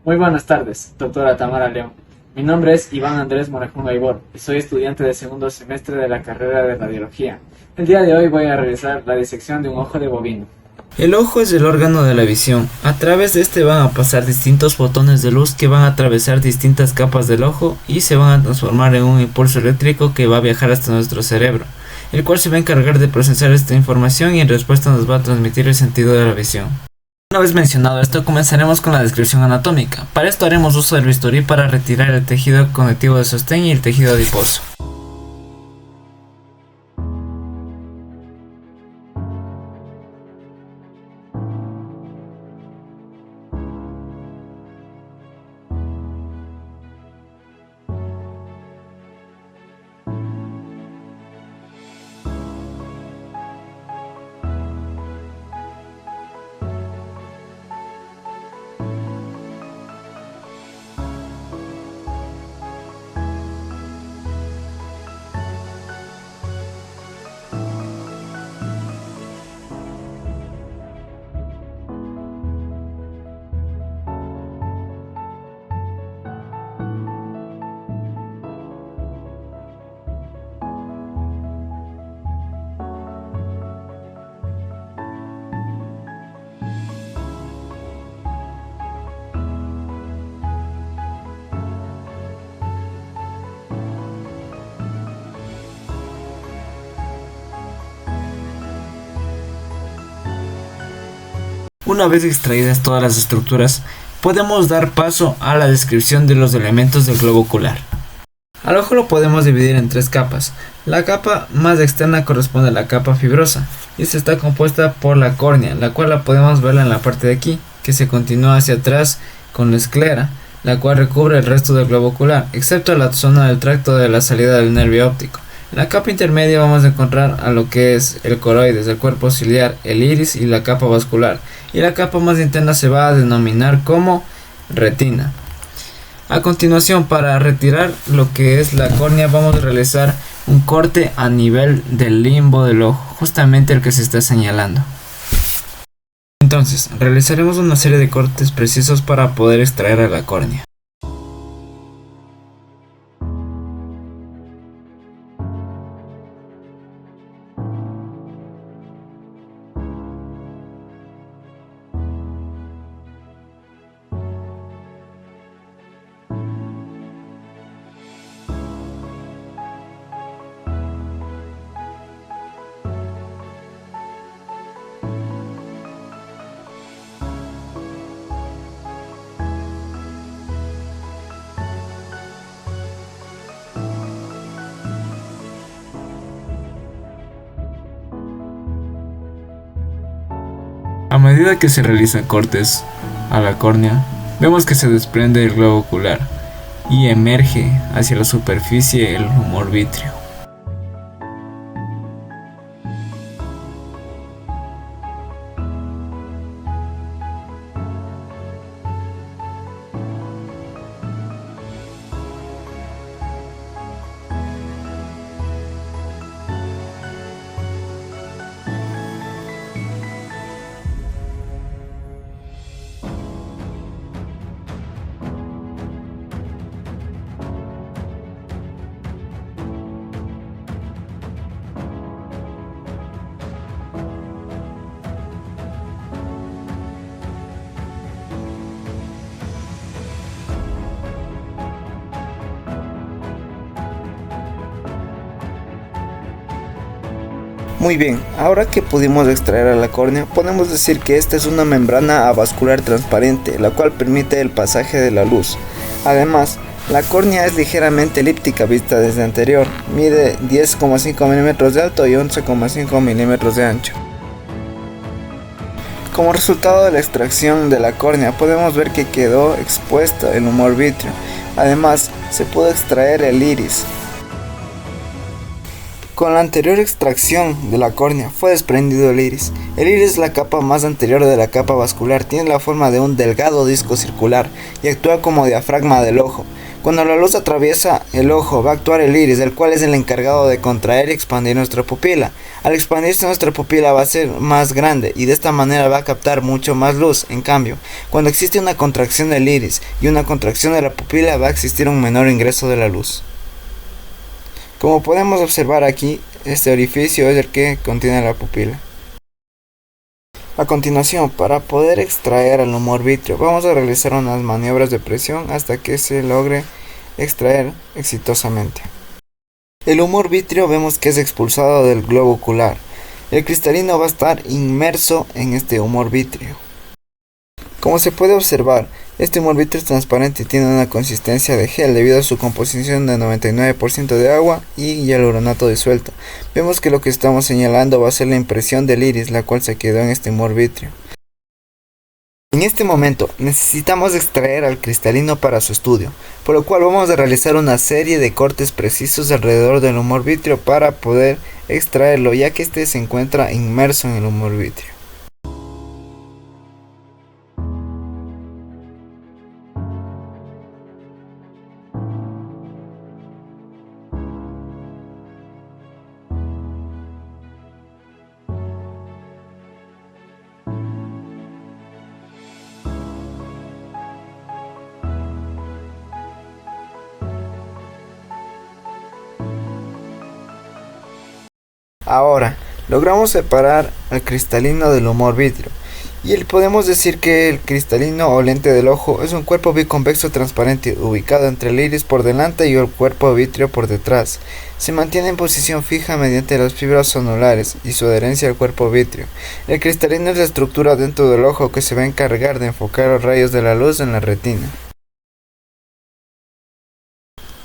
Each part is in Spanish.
Muy buenas tardes, doctora Tamara León. Mi nombre es Iván Andrés Morejón Gaibor y soy estudiante de segundo semestre de la carrera de radiología. El día de hoy voy a realizar la disección de un ojo de bovino. El ojo es el órgano de la visión. A través de este van a pasar distintos fotones de luz que van a atravesar distintas capas del ojo y se van a transformar en un impulso eléctrico que va a viajar hasta nuestro cerebro, el cual se va a encargar de procesar esta información y en respuesta nos va a transmitir el sentido de la visión. Una vez mencionado esto, comenzaremos con la descripción anatómica. Para esto haremos uso del bisturí para retirar el tejido conectivo de sostén y el tejido adiposo. Una vez extraídas todas las estructuras, podemos dar paso a la descripción de los elementos del globo ocular. Al ojo lo podemos dividir en tres capas. La capa más externa corresponde a la capa fibrosa, y esta está compuesta por la córnea, la cual la podemos ver en la parte de aquí, que se continúa hacia atrás con la esclera, la cual recubre el resto del globo ocular, excepto la zona del tracto de la salida del nervio óptico. En la capa intermedia vamos a encontrar a lo que es el coroides, el cuerpo ciliar, el iris y la capa vascular, y la capa más interna se va a denominar como retina. A continuación, para retirar lo que es la córnea, vamos a realizar un corte a nivel del limbo del ojo, justamente el que se está señalando. Entonces, realizaremos una serie de cortes precisos para poder extraer a la córnea. A medida que se realizan cortes a la córnea, vemos que se desprende el globo ocular y emerge hacia la superficie el humor vítreo. Muy bien, ahora que pudimos extraer a la córnea, podemos decir que esta es una membrana avascular transparente, la cual permite el pasaje de la luz. Además, la córnea es ligeramente elíptica vista desde anterior, mide 10,5 milímetros de alto y 11,5 milímetros de ancho. Como resultado de la extracción de la córnea, podemos ver que quedó expuesto el humor vítreo. Además, se pudo extraer el iris. Con la anterior extracción de la córnea fue desprendido el iris. El iris es la capa más anterior de la capa vascular, tiene la forma de un delgado disco circular y actúa como diafragma del ojo. Cuando la luz atraviesa el ojo va a actuar el iris, el cual es el encargado de contraer y expandir nuestra pupila. Al expandirse nuestra pupila va a ser más grande y de esta manera va a captar mucho más luz. En cambio, cuando existe una contracción del iris y una contracción de la pupila va a existir un menor ingreso de la luz. Como podemos observar aquí, este orificio es el que contiene la pupila. A continuación, para poder extraer el humor vítreo, vamos a realizar unas maniobras de presión hasta que se logre extraer exitosamente. El humor vítreo vemos que es expulsado del globo ocular. El cristalino va a estar inmerso en este humor vítreo. Como se puede observar, este humor vítreo es transparente y tiene una consistencia de gel debido a su composición de 99% de agua y hialuronato disuelto. Vemos que lo que estamos señalando va a ser la impresión del iris, la cual se quedó en este humor vítreo. En este momento necesitamos extraer al cristalino para su estudio, por lo cual vamos a realizar una serie de cortes precisos alrededor del humor vítreo para poder extraerlo, ya que este se encuentra inmerso en el humor vítreo. Ahora, logramos separar al cristalino del humor vítreo y podemos decir que el cristalino o lente del ojo es un cuerpo biconvexo transparente ubicado entre el iris por delante y el cuerpo vítreo por detrás. Se mantiene en posición fija mediante las fibras zonulares y su adherencia al cuerpo vítreo. El cristalino es la estructura dentro del ojo que se va a encargar de enfocar los rayos de la luz en la retina.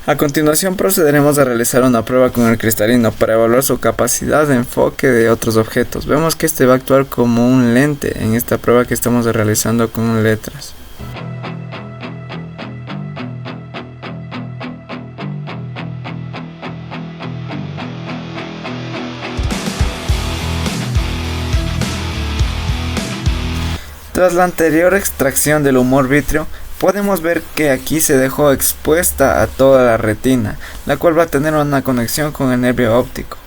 A continuación procederemos a realizar una prueba con el cristalino para evaluar su capacidad de enfoque de otros objetos. Vemos que este va a actuar como un lente en esta prueba que estamos realizando con letras. Tras la anterior extracción del humor vítreo, podemos ver que aquí se dejó expuesta a toda la retina, la cual va a tener una conexión con el nervio óptico.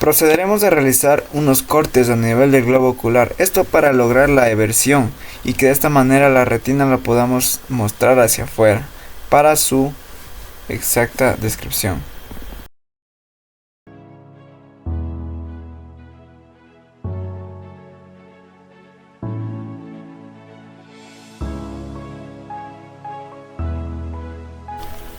Procederemos a realizar unos cortes a nivel del globo ocular, esto para lograr la eversión y que de esta manera la retina la podamos mostrar hacia afuera, para su exacta descripción.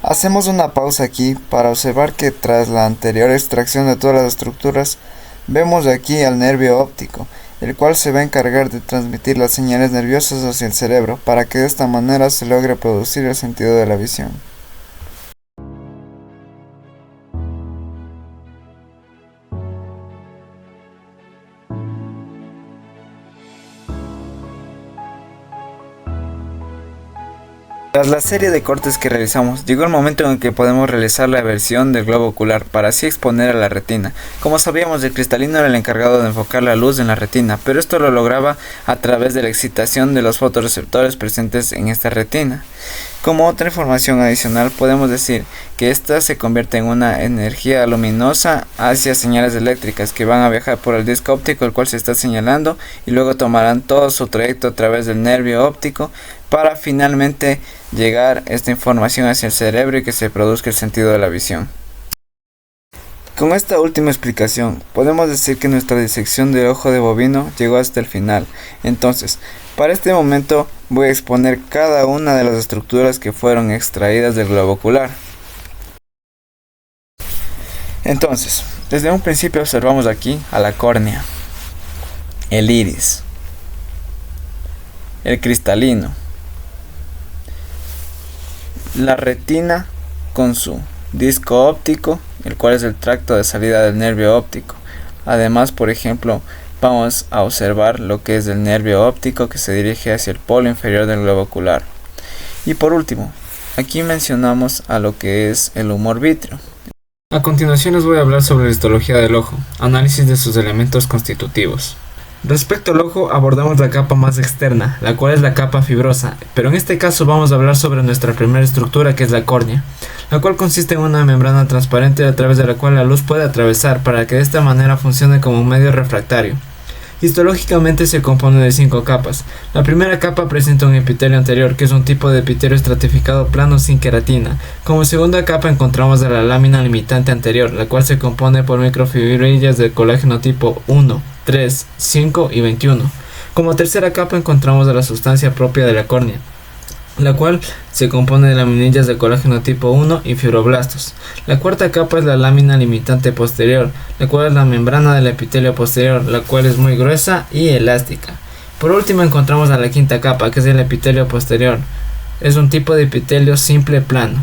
Hacemos una pausa aquí para observar que tras la anterior extracción de todas las estructuras, vemos aquí al nervio óptico, el cual se va a encargar de transmitir las señales nerviosas hacia el cerebro para que de esta manera se logre producir el sentido de la visión. Tras la serie de cortes que realizamos, llegó el momento en el que podemos realizar la eversión del globo ocular para así exponer a la retina. Como sabíamos, el cristalino era el encargado de enfocar la luz en la retina, pero esto lo lograba a través de la excitación de los fotorreceptores presentes en esta retina. Como otra información adicional, podemos decir que esta se convierte en una energía luminosa hacia señales eléctricas que van a viajar por el disco óptico, el cual se está señalando, y luego tomarán todo su trayecto a través del nervio óptico para finalmente llegar esta información hacia el cerebro y que se produzca el sentido de la visión. Con esta última explicación, podemos decir que nuestra disección del ojo de bovino llegó hasta el final. Entonces, para este momento voy a exponer cada una de las estructuras que fueron extraídas del globo ocular. Entonces, desde un principio observamos aquí a la córnea, el iris, el cristalino, la retina con su disco óptico, el cual es el tracto de salida del nervio óptico. Además, por ejemplo, vamos a observar lo que es el nervio óptico que se dirige hacia el polo inferior del globo ocular. Y por último, aquí mencionamos a lo que es el humor vítreo, A continuación les voy a hablar sobre la histología del ojo, análisis de sus elementos constitutivos. Respecto al ojo, abordamos la capa más externa, la cual es la capa fibrosa, pero en este caso vamos a hablar sobre nuestra primera estructura, que es la córnea, la cual consiste en una membrana transparente a través de la cual la luz puede atravesar para que de esta manera funcione como un medio refractario. Histológicamente se compone de 5 capas. La primera capa presenta un epitelio anterior, que es un tipo de epitelio estratificado plano sin queratina. Como segunda capa encontramos a la lámina limitante anterior, la cual se compone por microfibrillas de colágeno tipo 1, 3, 5 y 21. Como tercera capa encontramos a la sustancia propia de la córnea, la cual se compone de laminillas de colágeno tipo 1 y fibroblastos. La cuarta capa es la lámina limitante posterior, la cual es la membrana del epitelio posterior, la cual es muy gruesa y elástica. Por último encontramos a la quinta capa, que es el epitelio posterior. Es un tipo de epitelio simple plano.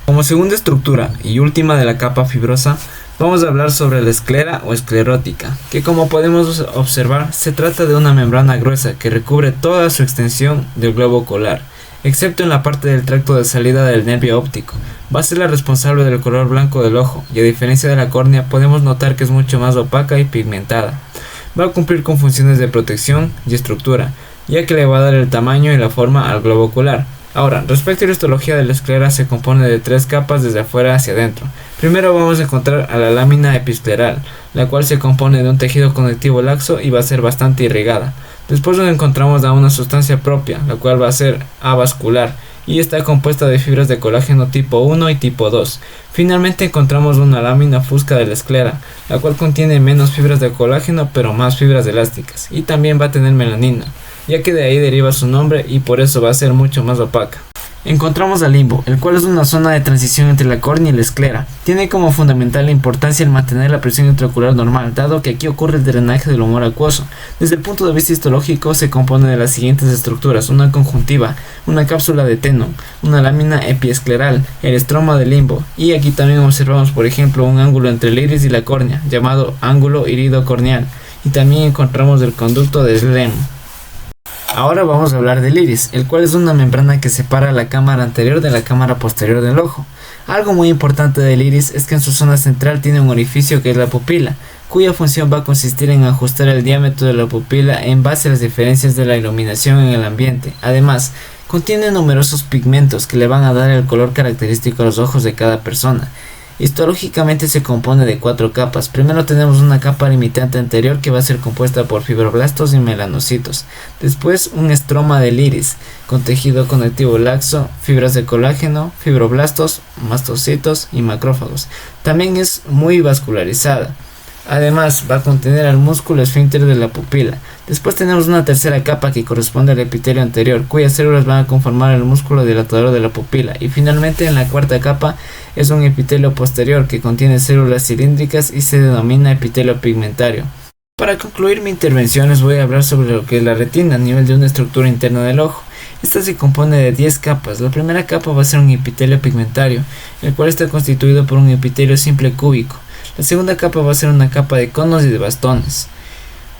Como segunda estructura y última de la capa fibrosa, vamos a hablar sobre la esclera o esclerótica, que como podemos observar se trata de una membrana gruesa que recubre toda su extensión del globo ocular, excepto en la parte del tracto de salida del nervio óptico. Va a ser la responsable del color blanco del ojo, y a diferencia de la córnea podemos notar que es mucho más opaca y pigmentada. Va a cumplir con funciones de protección y estructura, ya que le va a dar el tamaño y la forma al globo ocular. Ahora, respecto a la histología de la esclera, se compone de 3 capas desde afuera hacia adentro. Primero vamos a encontrar a la lámina episcleral, la cual se compone de un tejido conectivo laxo y va a ser bastante irrigada. Después nos encontramos a una sustancia propia, la cual va a ser avascular y está compuesta de fibras de colágeno tipo 1 y tipo 2. Finalmente encontramos una lámina fusca de la esclera, la cual contiene menos fibras de colágeno pero más fibras elásticas, y también va a tener melanina, ya que de ahí deriva su nombre y por eso va a ser mucho más opaca. Encontramos al limbo, el cual es una zona de transición entre la córnea y la esclera. Tiene como fundamental importancia el mantener la presión intraocular normal, dado que aquí ocurre el drenaje del humor acuoso. Desde el punto de vista histológico se compone de las siguientes estructuras: una conjuntiva, una cápsula de Tenon, una lámina epiescleral, el estroma del limbo, y aquí también observamos por ejemplo un ángulo entre el iris y la córnea, llamado ángulo iridocorneal, y también encontramos el conducto de Schlemm. Ahora vamos a hablar del iris, el cual es una membrana que separa la cámara anterior de la cámara posterior del ojo. Algo muy importante del iris es que en su zona central tiene un orificio que es la pupila, cuya función va a consistir en ajustar el diámetro de la pupila en base a las diferencias de la iluminación en el ambiente. Además, contiene numerosos pigmentos que le van a dar el color característico a los ojos de cada persona. Histológicamente se compone de 4 capas. Primero tenemos una capa limitante anterior que va a ser compuesta por fibroblastos y melanocitos. Después un estroma del iris con tejido conectivo laxo, fibras de colágeno, fibroblastos, mastocitos y macrófagos. También es muy vascularizada. Además va a contener al músculo esfínter de la pupila. Después tenemos una tercera capa que corresponde al epitelio anterior, cuyas células van a conformar el músculo dilatador de la pupila. Y finalmente en la cuarta capa es un epitelio posterior que contiene células cilíndricas y se denomina epitelio pigmentario. Para concluir mi intervención les voy a hablar sobre lo que es la retina a nivel de una estructura interna del ojo. Esta se compone de 10 capas. La primera capa va a ser un epitelio pigmentario, el cual está constituido por un epitelio simple cúbico. La segunda capa va a ser una capa de conos y de bastones.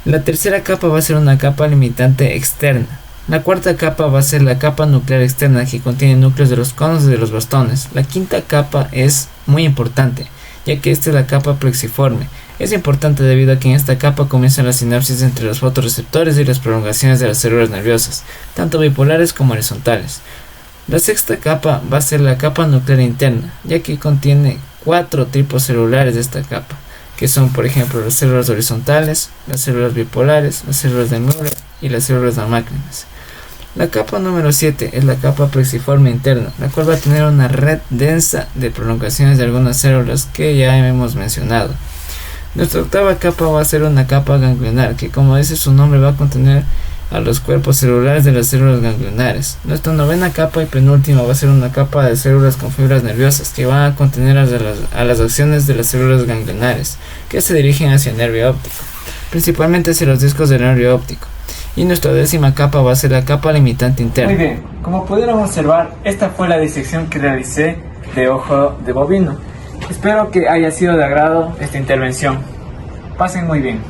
La tercera capa va a ser una capa limitante externa. La cuarta capa va a ser la capa nuclear externa, que contiene núcleos de los conos y de los bastones. La quinta capa es muy importante, ya que esta es la capa plexiforme. Es importante debido a que en esta capa comienzan las sinapsis entre los fotorreceptores y las prolongaciones de las células nerviosas, tanto bipolares como horizontales. La sexta capa va a ser la capa nuclear interna, ya que contiene 4 tipos celulares de esta capa, que son por ejemplo las células horizontales, las células bipolares, las células de Müller y las células máquinas. La capa número 7 es la capa plexiforme interna, la cual va a tener una red densa de prolongaciones de algunas células que ya hemos mencionado. Nuestra octava capa va a ser una capa ganglionar, que como dice su nombre va a contener a los cuerpos celulares de las células ganglionares. Nuestra novena capa y penúltima va a ser una capa de células con fibras nerviosas que van a contener a las acciones de las células ganglionares que se dirigen hacia el nervio óptico, principalmente hacia los discos del nervio óptico. Y nuestra décima capa va a ser la capa limitante interna. Muy bien, como pudieron observar, esta fue la disección que realicé de ojo de bovino. Espero que haya sido de agrado esta intervención. Pasen muy bien.